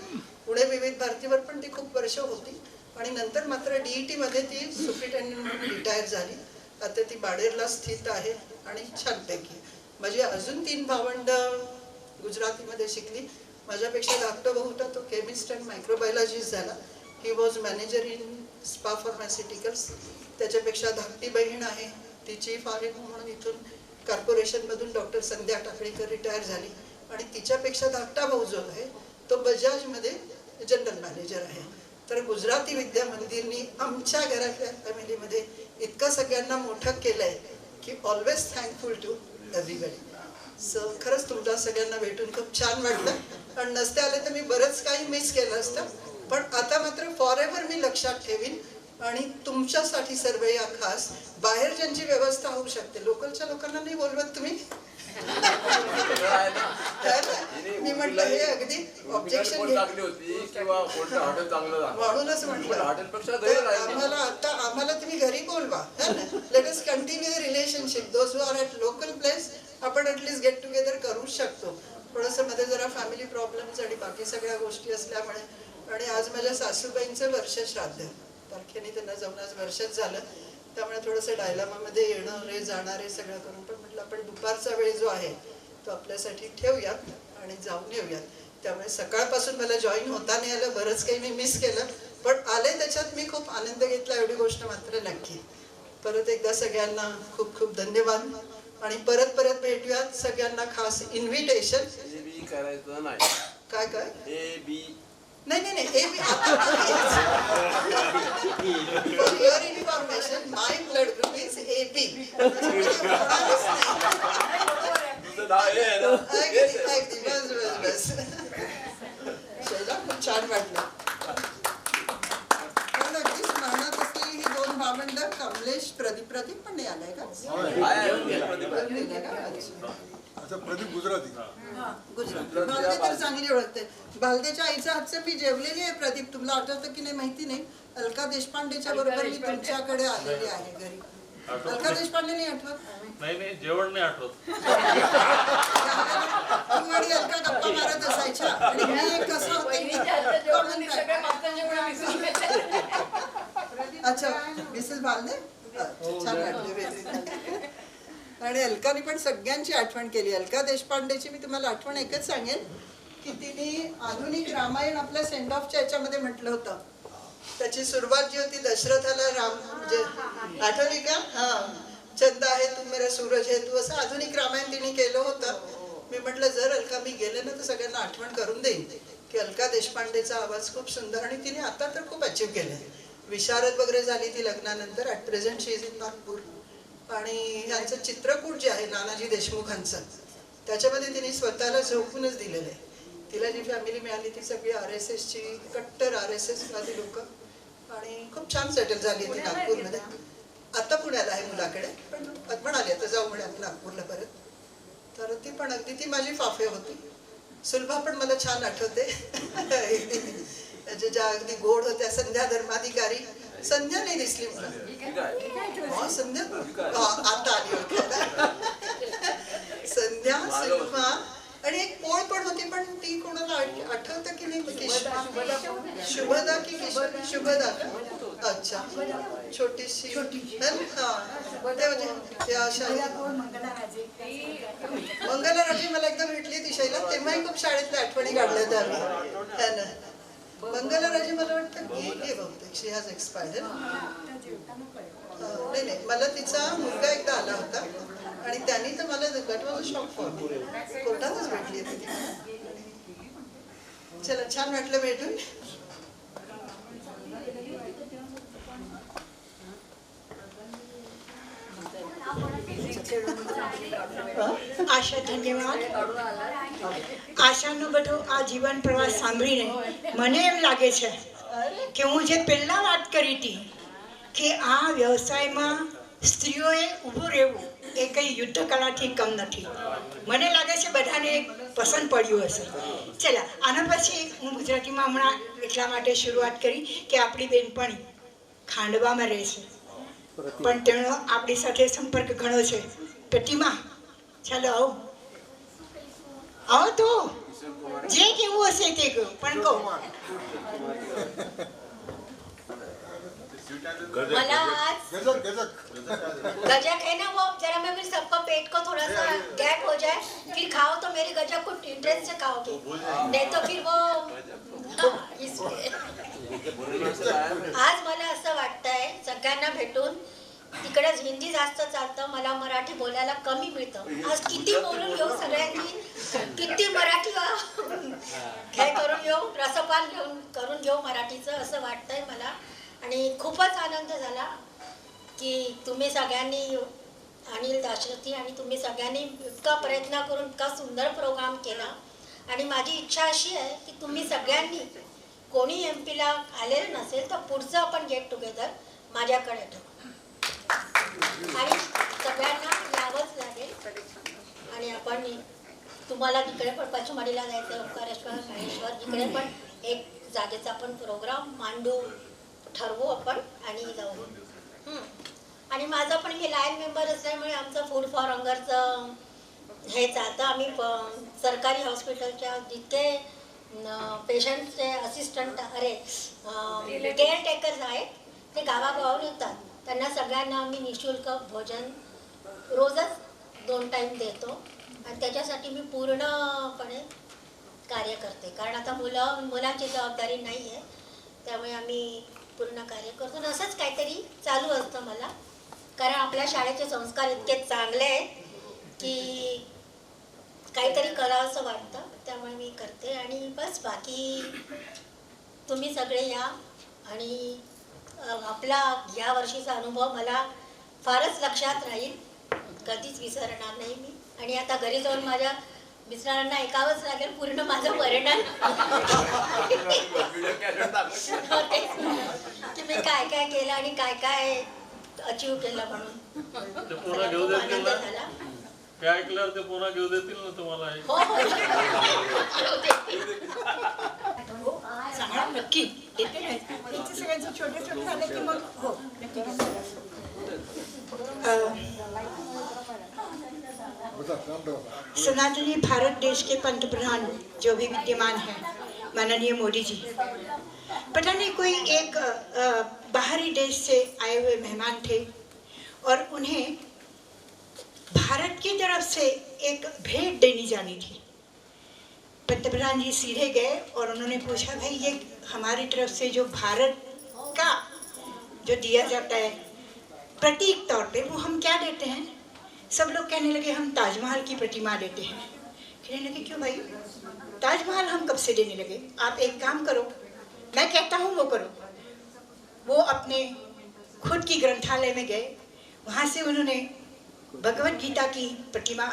पुणे विविध भारतीवर पण ती खूप वर्ष होती. आणि नंतर मात्र DET मध्ये ती सुप्रिटेंडंट म्हणून रिटायर झाली. आता ती बाडेरला स्थित आहे आणि छानपैकी. माझी अजून 3 भावंड गुजरातीमध्ये शिकली. माझ्यापेक्षा धाकटा भाऊ होता, तो केमिस्ट अँड मायक्रोबायोलॉजिस्ट झाला. He was manager in spa pharmaceuticals. त्याच्यापेक्षा धाकटी बहीण आहे, ती चीफ आहे म्हणून इथून कॉर्पोरेशनमधून डॉक्टर संध्या टाकळीकर रिटायर झाली. आणि तिच्यापेक्षा धाकटा भाऊ जो आहे तो बजाजमध्ये जनरल मॅनेजर आहे. तर गुजराती विद्या मंदिरनी आमच्या घरातल्या फॅमिलीमध्ये इतकं सगळ्यांना मोठं केलंय की always thankful to everybody. So खरंच तुमच्या सगळ्यांना भेटून खूप छान वाटलं. आणि नसते आले तर मी बरंच काही मिस केलं असतं, पण आता मात्र फॉर एव्हर मी लक्षात ठेवीन. आणि तुमच्यासाठी सर्व या खास बाहेर ज्यांची व्यवस्था होऊ शकते, लोकलच्या लोकांना नाही बोलवत तुम्ही. मी म्हटलं हे अगदी ऑब्जेक्शन म्हणूनच म्हटलं आम्हाला तुम्ही घरी बोलवा. Let us continue the relationship. Those who are at local place आपण ॲटलीस्ट गेट टुगेदर करूच शकतो. थोडंसं मध्ये जरा फॅमिली प्रॉब्लेम्स आणि बाकी सगळ्या गोष्टी असल्यामुळे. आणि आज माझ्या सासूबाईंचं वर्ष श्राद्ध, तारखेने त्यांना जाऊन आज वर्षच झालं. त्यामुळे थोडंसं डायलामामध्ये येणं रे जाणार हे सगळं करून, पण म्हटलं आपण दुपारचा वेळ जो आहे तो आपल्यासाठी ठेवूयात आणि जाऊन येऊयात. त्यामुळे सकाळपासून मला जॉईन होता नाही आलं, बरंच काही मी मिस केलं, पण आले त्याच्यात मी खूप आनंद घेतला एवढी गोष्ट मात्र नक्की. परत एकदा सगळ्यांना खूप खूप धन्यवाद आणि परत परत भेटूयात. सगळ्यांना खास इन्व्हिटेशन. काय काय नाही for your information my blood group is AB. बस खूप छान वाटलं. पण अगदीच मनात असलेली ही 2 भावंड कमलेश, प्रदीप पण नाही आलाय का? प्रदीप गुजराती. बालदे तर चांगली ओळखते. बालदेच्या आईच्या हातचं मी जेवलेली आहे. प्रदीप तुला आठवतं की नाही माहिती नाही. अलका देशपांडेच्या बरोबर मी तुमच्याकडे आलेली आहे घरी. अलका देशपांडे नाही आठवत? नाही जेवण नाही आठवत. तू आणि अलका गप्पा मारत असायच्या आणि मी कसं अच्छा मिसेस बालदे छान वाटले. आणि अलकाने पण सगळ्यांची आठवण केली. अलका देशपांडेची मी तुम्हाला आठवण एकच सांगेन की तिने आधुनिक रामायण आपल्या सेंड ऑफच्या याच्यामध्ये म्हटलं होतं. त्याची सुरुवात जी होती दशरथाला राम म्हणजे आठवली का? चंदा आहे तू मेरा सूरज आहे तू, असं आधुनिक रामायण तिने केलं होतं. मी म्हटलं जर अलका मी गेले ना तर सगळ्यांना आठवण करून देईन की अलका देशपांडेचा आवाज खूप सुंदर. आणि तिने आता तर खूप अचीव केलं. विशारद वगैरे झाली ती लग्नानंतर. At present she is in Nagpur. आणि यांचं चित्रकूट जे आहे नानाजी देशमुखांचं, त्याच्यामध्ये तिने स्वतःला झोपूनच दिलेलं आहे. तिला जी फॅमिली मिळाली ती सगळी RSSची कट्टर RSS वाली लोक. आणि खूप छान सेटल झाली ती नागपूरमध्ये. आता पुण्याला आहे मुलाकडे, पण म्हणाली आता जाऊ म्हणे नागपूरला परत. तर ती पण अगदी ती माझी फाफे होती. सुलभा पण मला छान आठवते. ज्या अगदी गोड होत्या. संध्या धर्माधिकारी. संध्या नाही दिसली मला. संध्या आता आली ओळखायला. संध्या, सुलभा आणि एक पोळ पण होती, पण ती कोणाला आठवतं की नाही? शुभदा की किशोरी? शुभदा का? अच्छा छोटीशी. मंगलाराजे मला एकदा भेटली ती शैला, तेव्हाही खूप शाळेतल्या आठवणी काढल्या होत्या आम्ही. मंगलाराजे मला वाटतं की बहुतेक शी हॅज एक्सपायर्ड. नाही मला तिचा मुलगा एकदा आला होता आणि त्यांनी तर मला that was a shock for me. कोर्टातच भेटली होती ती. चला छान वाटलं भेटून. આશા ધન્યવાદ. આશાનો બધો આ જીવન પ્રવાસ સાંભળીને મને એમ લાગે છે કે હું જે પહેલાં વાત કરી હતી કે આ વ્યવસાયમાં સ્ત્રીઓએ ઊભું રહેવું એ કંઈ યુદ્ધ કલાથી કમ નથી. મને લાગે છે બધાને પસંદ પડ્યું હશે. ચલા, આના પછી હું ગુજરાતીમાં હમણાં એટલા માટે શરૂઆત કરી કે આપણી બેનપણી ખાંડવામાં રહે છે, પણ તેનો આપણી સાથે સંપર્ક ઘણો છે. પ્રતિમા, ચાલો આવો આવો તો જે કેવું હશે તે કહો, પણ કહો. मला आज गजक गजक गजक है ना, वो जरा मैं भी सबका पेट को थोड़ा सा गैप हो जाए, फिर खाओ तो मेरी गजक को इंटरेस्ट से खाओगे, नहीं तो फिर वो इसलिए आज मला असं वाटतंय सगळ्यांना भेटून. तिकडेच हिंदी जास्त चालतं, मला मराठी बोलायला कमी मिळतं. आज किती बोलून घेऊ सगळ्यांनी, किती मराठी हे करून घेऊ, रसपान घेऊन करून घेऊ मराठीचं, असं वाटतंय मला. आणि खूपच आनंद झाला की तुम्ही सगळ्यांनी, अनिल दाशरथी आणि तुम्ही सगळ्यांनी इतका प्रयत्न करून इतका सुंदर प्रोग्राम केला. आणि माझी इच्छा अशी आहे की तुम्ही सगळ्यांनी कोणी MP ला आलेलं नसेल तर पुढचं आपण गेट टुगेदर माझ्याकडे ठेवू आणि सगळ्यांना यावंच लागेल. आणि आपण तुम्हाला तिकडे पण पचमढीला जायचं, ओंकारेश्वर, महेश्वर, तिकडे पण एक जागेचा आपण प्रोग्राम मांडू, ठरवू आपण आणि जाऊ. आणि माझं पण मी लाईन मेंबर असल्यामुळे आमचं फूड फॉर हंगरचं हे चालतं. आम्ही सरकारी हॉस्पिटलच्या जितके पेशंटचे असिस्टंट केअर टेकर्स आहेत ते गावागावावर येतात, त्यांना सगळ्यांना आम्ही निःशुल्क भोजन रोजच 2 टाईम देतो. आणि त्याच्यासाठी मी पूर्णपणे कार्य करते, कारण आता मुलांची जबाबदारी नाही आहे, त्यामुळे आम्ही पूर्ण कार्य करतो. आणि असंच काहीतरी चालू असतं मला, कारण आपल्या शाळेचे संस्कार इतके चांगले आहेत की काहीतरी करावं असं वाटतं, त्यामुळे मी करते. आणि बस बाकी तुम्ही सगळे या. आणि आपला या वर्षीचा अनुभव मला फारच लक्षात राहील, कधीच विसरणार नाही मी. आणि आता घरी जाऊन माझ्या मिस्टरांना ऐकावंच लागेल पूर्ण माझं वर्णन की मी काय काय केलं आणि काय काय अचीव केलं म्हणून. ते पुन्हा घेऊ खूप देतील आनंद ना? झाला. हे ऐकल्यावर ते पुन्हा घेऊ देतील ना तुम्हाला हे? हो हो सांगा नक्की देते नाही. त्यांचे सगळ्यांचे छोटे छोटे झाले की मग हो नक्की. बता काम दो सनातनी भारत देश के पंतप्रधान जो भी विद्यमान है माननीय मोदी जी, पता नहीं कोई एक बाहरी देश से आए हुए मेहमान थे और उन्हें भारत की तरफ से एक भेंट देनी जानी थी. पंतप्रधान जी सीधे गए और उन्होंने पूछा, भाई ये हमारी तरफ से जो भारत का जो दिया जाता है प्रतीक तौर पे वो हम क्या देते हैं. सब लोग कहने लगे हम ताजमहल की प्रतिमा देते हैं. कहने लगे क्यों भाई, ताजमहल हम कब से देने लगे. आप एक काम करो, मैं कहता हूँ वो करो. वो अपने खुद की ग्रंथालय में गए, वहाँ से उन्होंने भगवत गीता की प्रतिमा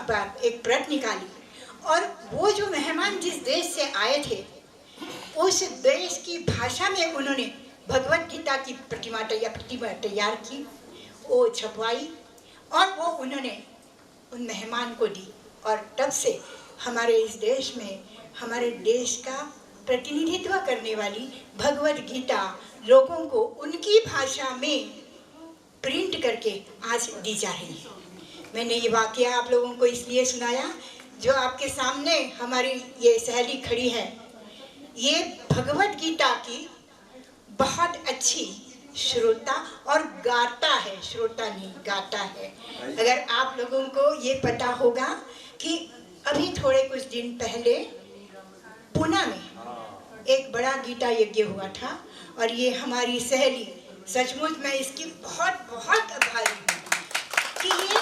एक प्रत निकाली और वो जो मेहमान जिस देश से आए थे उस देश की भाषा में उन्होंने भगवत गीता की प्रतिमा तैयार की, वो छपवाई और वो उन्होंने उन मेहमान को दी. और तब से हमारे इस देश में हमारे देश का प्रतिनिधित्व करने वाली भगवत गीता लोगों को उनकी भाषा में प्रिंट करके आज दी जा रही है. मैंने ये वाकया आप लोगों को इसलिए सुनाया, जो आपके सामने हमारी ये सहेली खड़ी है, ये भगवत गीता की बहुत अच्छी श्रोता और गाता है, श्रोता नहीं गाता है. अगर आप लोगों को ये पता होगा कि अभी थोड़े कुछ दिन पहले पुणे में एक बड़ा गीता यज्ञ हुआ था और ये हमारी सहेली, सचमुच मैं इसकी बहुत बहुत आभारी हूँ कि ये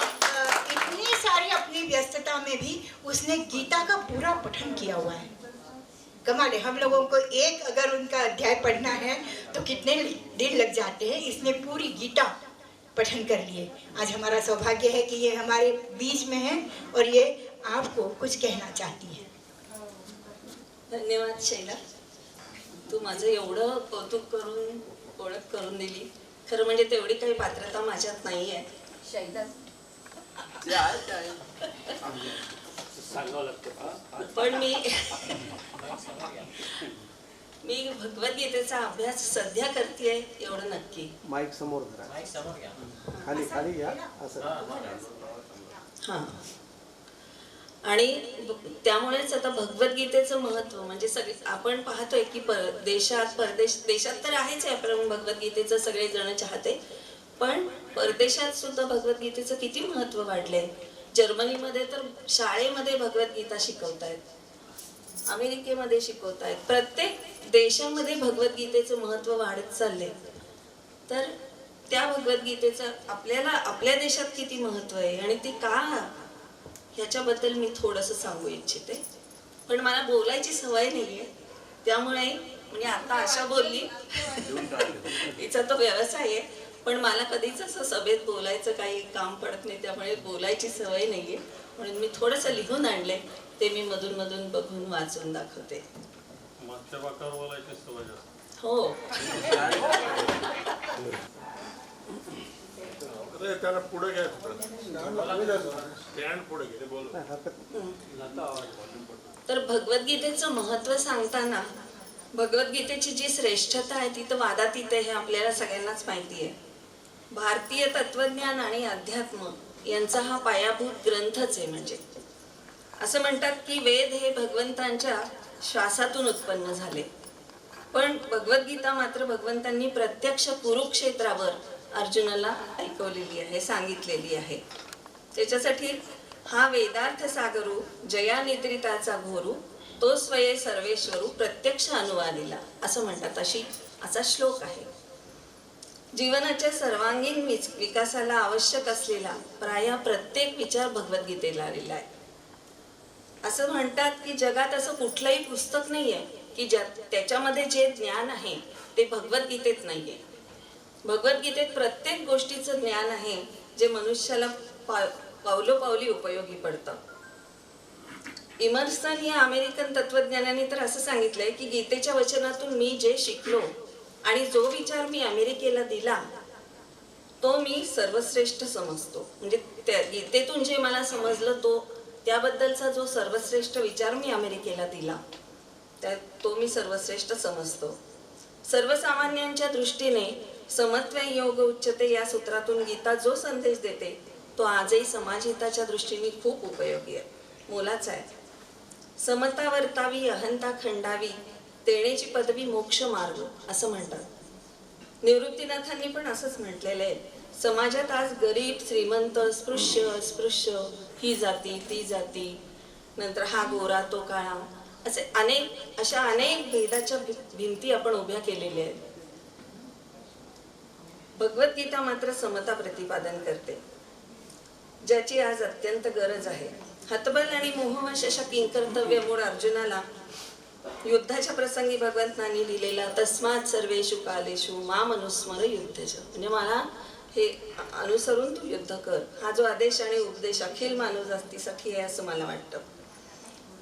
इतनी सारी अपनी व्यस्तता में भी उसने गीता का पूरा पठन किया हुआ है. कमाल है. हम लोगों को एक अगर उनका अध्याय पढ़ना है तो कितने दिन लग जाते हैं, इसने पूरी गीता पठन कर लिए. आज हमारा सौभाग्य है कि ये हमारे बीच में है और ये आपको कुछ कहना चाहती है. धन्यवाद शैला, तू माझं एवढं कौतुक करून ओळख करून दिली. खरं म्हणजे तेवढी काही पात्रता माझ्यात नाही आहे. पण मी भगवद्गीतेचा अभ्यास सध्या करतेय एवढं नक्की. माईक समोर धरा. खाली खाली घ्या असं. हां. आणि त्यामुळेच आता भगवद्गीतेचं महत्त्व म्हणजे सगळे आपण पाहतोय की देशात तर आहेच आहे आपण भगवद्गीतेचं सगळे जण चाहते, पण परदेशात सुद्धा भगवद्गीतेचं किती महत्त्व वाढलंय. जर्मनीमध्ये तर शाळेमध्ये भगवद्गीता शिकवतायत, अमेरिकेमध्ये शिकवतायत, प्रत्येक देशामध्ये भगवद्गीतेचं महत्त्व वाढत चाललंय. तर त्या भगवद्गीतेचं आपल्याला आपल्या देशात किती महत्त्व आहे आणि ते का, ह्याच्याबद्दल मी थोडंसं सांगू इच्छिते. पण मला बोलायची सवय नाहीये, त्यामुळे म्हणजे आता आशा बोलली तिचा तो व्यवसाय आहे, पण मला कधीच असं सभेत बोलायचं काही काम पडत नाही, त्यामुळे बोलायची सवय नाहीये. म्हणून मी थोडंसं लिहून आणलंय, ते मी मधून मधून बघून वाचून दाखवते. मागच्या बाकावर बोलायची सवय जास्त. हो. त्याला पुढे घ्यायचं स्टँड पुढे घे बोल. तर भगवद्गीतेचं महत्त्व सांगताना भगवद्गीतेची जी श्रेष्ठता आहे ती तर वादातीत आहे, हे आपल्याला सगळ्यांनाच माहिती आहे. भारतीय तत्वज्ञान आणि अध्यात्म यांचा हा पायाभूत ग्रंथच आहे. म्हणजे असं म्हणतात की वेद हे भगवंतांच्या श्वासातून उत्पन्न झाले, पण भगवद्गीता मात्र भगवंतांनी प्रत्यक्ष कुरुक्षेत्रावर अर्जुनाला ऐकवलेली आहे, सांगितलेली आहे. त्याच्यासाठी हा वेदार्थ सागरू जया निद्रिताचा घोरू तो स्वये सर्वेश्वरू प्रत्यक्ष अनुवादिला असं म्हणतात. असा श्लोक आहे. जीवनाच्या सर्वांगीण विकासाला आवश्यक असलेला प्राय प्रत्येक विचार भगवद्गीतेला आलेला आहे. असं म्हणतात की जगात असं कुठलंही पुस्तक नाहीये की त्याच्यामध्ये जे ज्ञान आहे ते भगवद्गीतेत नाहीये. भगवद्गीतेत प्रत्येक गोष्टीचं ज्ञान आहे जे मनुष्याला पावलोपावली उपयोगी पडतं. इमर्सन या अमेरिकन तत्वज्ञानाने तर असं सांगितलंय की गीतेच्या वचनातून मी जे शिकलो आणि जो विचार मी अमेरिकेला दिला तो मी सर्वश्रेष्ठ समजतो. म्हणजे त्या गीतेतून जे मला समजलं त्याबद्दलचा जो सर्वश्रेष्ठ विचार मी अमेरिकेला दिला तो मी सर्वश्रेष्ठ समजतो. सर्वसामान्यांच्या दृष्टीने समत्व योग उच्चते या सूत्रातून गीता जो संदेश देते तो आजही समाजहिताच्या दृष्टीने खूप उपयोगी आहे, मोलाचा आहे. समता वर्तावी अहंता खंडावी तेणेची पदवी मोक्ष मार्ग असं म्हणतात. निवृत्तीनाथांनी पण असंच म्हटलेलं आहे. समाजात आज गरीब श्रीमंत स्पृश्य अस्पृश्य ही जाती ती जाती नंतर हा गोरा तो काळा अशा अनेक भेदाच्या भिंती आपण उभ्या केलेल्या आहेत. भगवद्गीता मात्र समता प्रतिपादन करते, ज्याची आज अत्यंत गरज आहे. हतबल आणि मोहवश अशा किंकर्तव्यमूळ अर्जुनाला युद्धाच्या प्रसंगी भगवंतांनी लिहिलेला तस्मात् सर्वेषु कालेषु माम अनुस्मर युद्धच म्हणजे मला हे अनुसरून तू युद्ध कर, हा जो आदेश आणि उपदेश अखिल मानव जातीसाठी आहे असं मला वाटतं.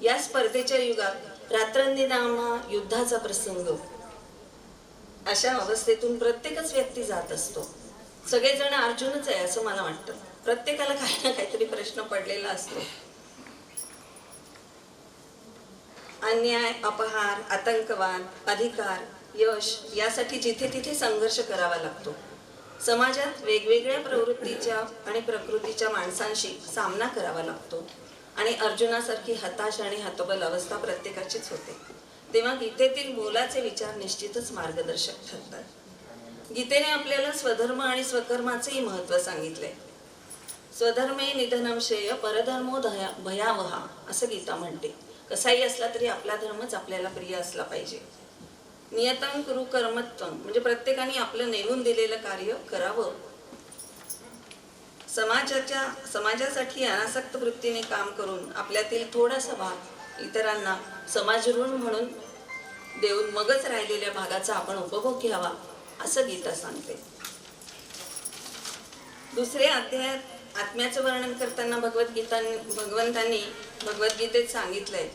या स्पर्धेच्या युगात रात्रंदिनामा युद्धाचा प्रसंग अशा अवस्थेतून प्रत्येकच व्यक्ती जात असतो. सगळेजण अर्जुनच आहे असं मला वाटतं. प्रत्येकाला काही ना काहीतरी प्रश्न पडलेला असतो. अन्याय अपहार आतंकवाद अधिकार यश यासाठी जिथे तिथे संघर्ष करावा लागतो. समाजात वेगवेगळ्या प्रवृत्तीच्या आणि प्रकृतीच्या माणसांशी सामना करावा लागतो आणि अर्जुनासारखी हताश आणि हतबल अवस्था प्रत्येकाचीच होते. तेव्हा गीतेतील मोलाचे विचार निश्चितच मार्गदर्शक ठरतात. गीतेने आपल्याला स्वधर्म आणि स्वकर्माचेही महत्त्व सांगितले. स्वधर्मे निधनम श्रेय परधर्मो भयावहा असं गीता म्हणते. कसाही असला तरी आपला धर्मच आपल्याला प्रिय असला पाहिजे. नियतं कुरु कर्मत्वं म्हणजे प्रत्येकाने आपलं नेमून दिलेलं कार्य करावं. समाजासाठी अनासक्त वृत्तीने काम करून आपल्यातील थोडासा भाग इतरांना समाज ऋण म्हणून देऊन मगच राहिलेल्या भागाचा आपण उपभोग घ्यावा असं गीता सांगते. दुसरे अध्यायात आत्म्याचं वर्णन करताना भगवंतांनी भगवद्गीतेत सांगितलंय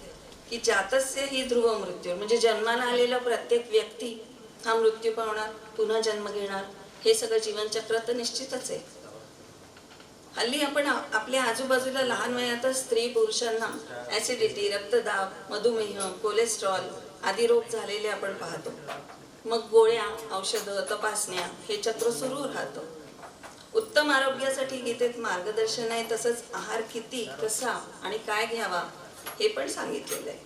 की जातस्य ही ध्रुव मृत्यू म्हणजे जन्माला आलेला प्रत्येक व्यक्ती हा मृत्यू पावणार, पुन्हा जन्म घेणार, हे सगळं जीवनचक्र तर निश्चितच आहे. हल्ली आपण आपल्या आजूबाजूला लहान वयातच स्त्री पुरुषांना ऍसिडिटी, रक्तदाब, मधुमेह, कोलेस्ट्रॉल आदी रोग झालेले आपण पाहतो. मग गोळ्या, औषधं, तपासण्या हे चक्र सुरू राहतं. उत्तम आरोग्यासाठी गीतेत मार्गदर्शन आहे, तसंच आहार किती, कसा आणि काय घ्यावा हे पण सांगितलेलं आहे.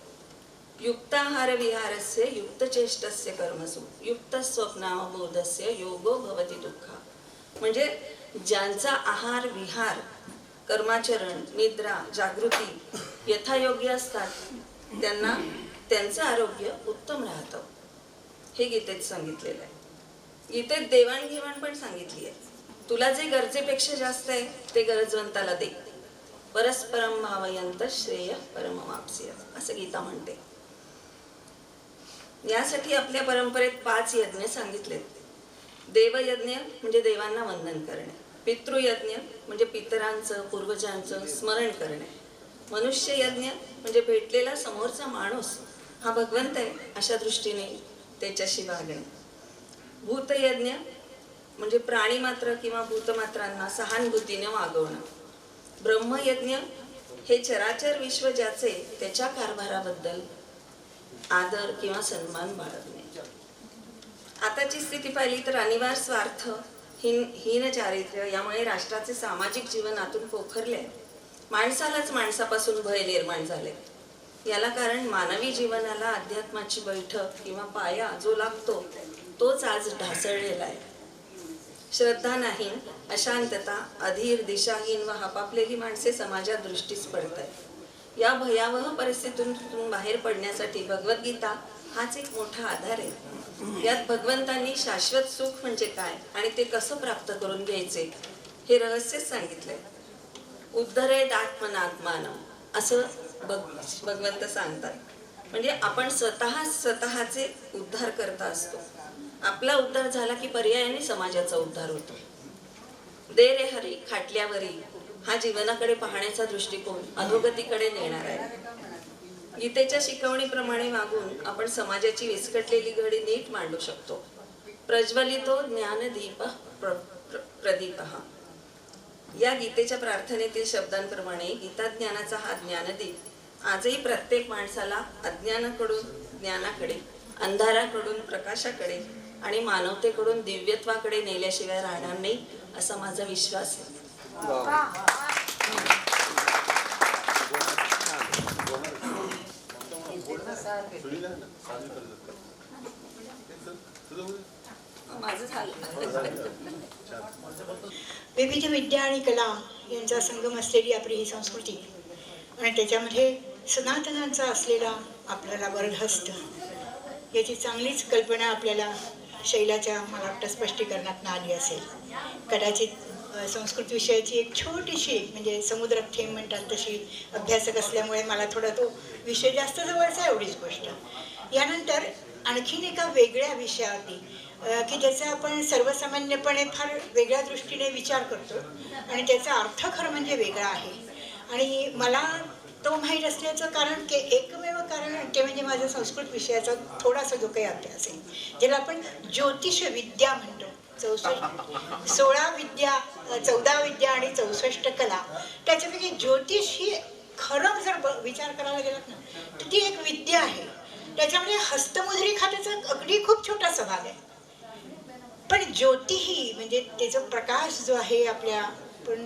युक्ताहार विहारस्य युक्तचेष्टस्य कर्मसु युक्त स्वप्नावबोधस्य योगो भवति दुःखा. म्हणजे ज्यांचा आहार विहार, कर्माचरण, निद्रा, जागृती यथायोग्य असतात त्यांना त्यांचं आरोग्य उत्तम राहतं, हे गीतेत सांगितलेलं आहे. गीतेत देवाणघेवाण पण सांगितली आहे. तुला जे गरजेपेक्षा जास्त आहे ते गरजवंताला दे. परस्परम भावयंत श्रेय परमवाप्स्यत असं गीता म्हणते. यासाठी आपल्या परंपरेत 5 यज्ञ सांगितलेत. देवयज्ञ म्हणजे देवांना वंदन करणे. पितृयज्ञ म्हणजे पितरांचं, पूर्वजांचं स्मरण करणे. मनुष्य यज्ञ म्हणजे भेटलेला समोरचा माणूस हा भगवंत आहे अशा दृष्टीने त्याच्याशी वागणे. भूतयज्ञ म्हणजे प्राणीमात्र किंवा भूतमात्रांना सहानुभूतीने वागवणं. ब्रह्मयज्ञ हे चराचर विश्व ज्याचे त्याच्या कारभाराबद्दल आदर किंवा सन्मान बाळगणे. आताची स्थिती पाहिली तर अनिवार्य स्वार्थ, हीन चारित्र्य यामुळे राष्ट्राचे सामाजिक जीवन आतून पोखरले. माणसालाच माणसापासून भय निर्माण झाले. याला कारण मानवी जीवनाला अध्यात्माची बैठक किंवा पाया जो लागतो तोच आज ढासळलेला आहे. श्रद्धा नाही, अशांतता, अधीर, दिशाहीन व हापापलेली माणसे समाजात दृष्टीस पडत आहेत. या भयावह परिस्थितीतून बाहेर पडण्यासाठी भगवद्गीता हाच एक मोठा आधार आहे. यात भगवंतांनी शाश्वत सुख म्हणजे काय आणि ते कसं प्राप्त करून घ्यायचे हे रहस्यच सांगितलंय. उद्धरेद आत्मनात्मानम असं भगवंत सांगतात. म्हणजे आपण स्वतःचे उद्धार करता असतो. आपला उद्धार झाला की पर्यायाने समाजाचा उद्धार होतो. दे रे हरी खाटल्यावरी हा जीवनाकडे पाहण्याचा दृष्टिकोन अधोगतीकडे नेणार आहे. गीतेच्या शिकवणीप्रमाणे वागून आपण समाजाची विस्कटलेली घडी नीट मांडू शकतो. प्रज्वलितो ज्ञानदीप प्रदीपः. या गीतेच्या प्रार्थनेतील शब्दांप्रमाणे गीताज्ञानाचा हा ज्ञानदीप आजही प्रत्येक माणसाला अज्ञानाकडून ज्ञानाकडे, अंधाराकडून प्रकाशाकडे आणि मानवतेकडून दिव्यत्वाकडे नेल्याशिवाय राहणार नाही असा माझा विश्वास आहे. माझं झालं. विविध विद्या आणि कला यांचा संगम असलेली आपली ही संस्कृती आणि त्याच्यामध्ये सनातनांचा असलेला आपल्याला वरदहस्त याची चांगलीच कल्पना आपल्याला शैलाच्या मला वाटतं स्पष्टीकरणातून आली असेल. कदाचित संस्कृत विषयाची एक छोटीशी म्हणजे समुद्रात थेंब म्हणतात तशी अभ्यासक असल्यामुळे मला थोडा तो विषय जास्त जवळचा आहे, एवढीच गोष्ट. यानंतर आणखीन एका वेगळ्या विषयावरती की ज्याचा आपण सर्वसामान्यपणे फार वेगळ्या दृष्टीने विचार करतो आणि त्याचा अर्थ खरं म्हणजे वेगळा आहे. आणि मला तो माहीत असल्याचं कारण की एकमेव कारण ते म्हणजे माझा संस्कृत विषयाचा थोडासा जो काही अभ्यास आहे, ज्याला आपण ज्योतिष विद्या म्हणतो. 16 विद्या, 14 विद्या आणि 64 कला. त्याच्यापैकी ज्योतिष ही खरं जर विचार करायला गेलात ना तर ती एक विद्या आहे. त्याच्यामध्ये हस्तमुद्री खात्याचा अगदी खूप छोटासा भाग आहे. पण ज्योती ही म्हणजे त्याचा प्रकाश जो आहे आपल्या पण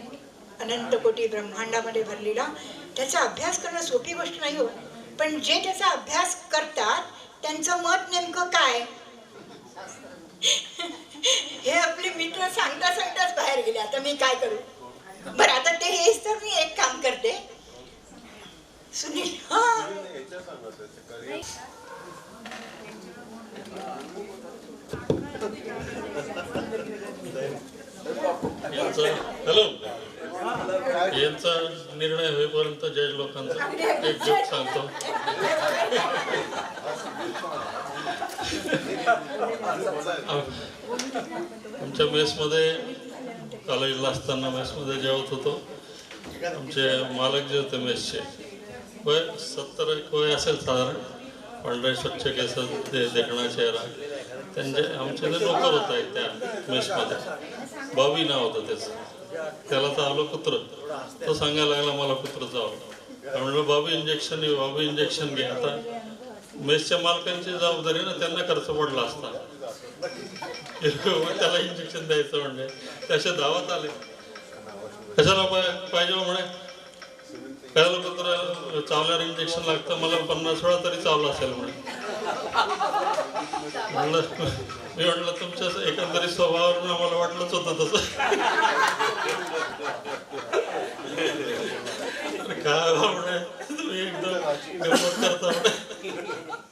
अनंत कोटी ब्रह्मांडामध्ये भरलेला, त्याचा अभ्यास करणं सोपी गोष्ट नाही हो. पण जे त्याचा अभ्यास करतात त्यांचं मत नेमकं काय हे आपले मित्र सांगताच बाहेर गेले. आता मी काय करू बरं. आता ते हेच तर मी एक काम करते सुनील. हॅलो, यांचा निर्णय होईपर्यंत जज लोकांचा एक जोक सांगतो. आमच्या मेसमध्ये कॉलेजला असताना मेसमध्ये जेवत होतो. आमचे मालक जे होते मेसचे वय 70 वय असेल साधारण. पांढरे स्वच्छ केस, देखणा चेहरा. त्यांचे आमचे नोकर होत आहेत त्या मेसमध्ये. बाबी नाव होतं त्याचं. त्याला चावलं कुत्र. तो सांगायला लागला मला कुत्र चावलं. म्हणलं बाबू इंजेक्शन घे. आता मेसच्या मालकांची जबाबदारी ना, त्यांना खर्च पडला असता. त्याला इंजेक्शन द्यायचं म्हणजे त्याच्या धावात आले. कशाला पाहिजे म्हणे, कळलं कुत्र चावल्यावर इंजेक्शन लागतं, मला 50 वेळा तरी चावलं असेल म्हणे. मी म्हटलं तुमच्या एकंदरीत स्वभावावरून आम्हाला वाटलंच होतं तसं. काय म्हणे तुम्ही एकदम गंमत करता म्हणे.